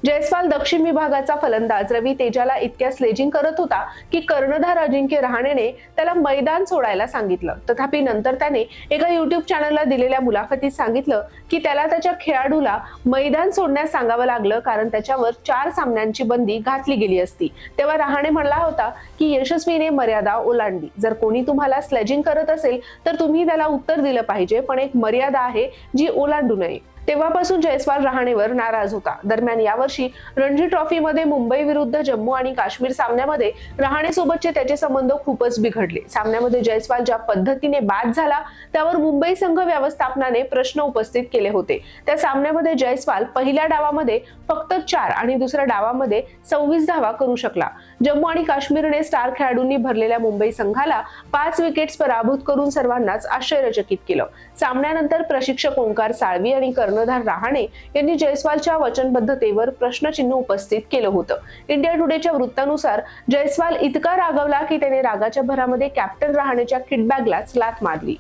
जयस्वाल दक्षिण विभागाचा फलंदाज रवी तेजाला इतक्या स्लेजिंग करत होता की कर्णधार अजिंक्य रहाणेने त्याला मैदान सोडायला सांगितलं। तथापि नंतर त्याने एका युट्यूब चॅनलला दिलेल्या मुलाखतीत सांगितलं की त्याला त्याच्या खेळाडूला मैदान सोडण्यास सांगावं लागलं कारण त्याच्यावर 4 सामन्यांची बंदी घातली गेली असती। तेव्हा रहाणे म्हणला होता की यशस्वीने मर्यादा ओलांडली। जर कोणी तुम्हाला स्लेजिंग करत असेल तर तुम्ही त्याला उत्तर दिलं पाहिजे, पण एक मर्यादा आहे जी ओलांडू नये। तेव्हापासून जयस्वाल रहाणेवर नाराज होता। दरम्यान यावर्षी रणजी ट्रॉफीमध्ये मुंबई विरुद्ध जम्मू आणि काश्मीर सामन्यामध्ये रहाणे सोबतचे त्याचे संबंध खूपच बिघडले। सामन्यामध्ये जयस्वाल ज्या पद्धतीने बाद झाला त्यावर मुंबई संघ व्यवस्थापनाने प्रश्न उपस्थित केले होते। त्या सामन्यामध्ये जयस्वाल पहिल्या डावामध्ये फक्त 4 आणि दुसऱ्या डावामध्ये 26 धावा करू शकला। जम्मू आणि काश्मीरने स्टार खेळाडूंनी भरलेल्या मुंबई संघाला 5 विकेट्स पराभूत करून सर्वांनाच आश्चर्यचकित केलं। सामन्यानंतर प्रशिक्षक ओंकार साळवी आणि कर्णधार रहाणे यांनी जयस्वालच्या वचनबद्धतेवर प्रश्नचिन्ह उपस्थित केलं होतं। इंडिया टुडेच्या वृत्तानुसार जयस्वाल इतका रागावला की त्याने रागाच्या भरामध्ये कॅप्टन रहाणेच्या किटबॅगलाच लाथ मारली।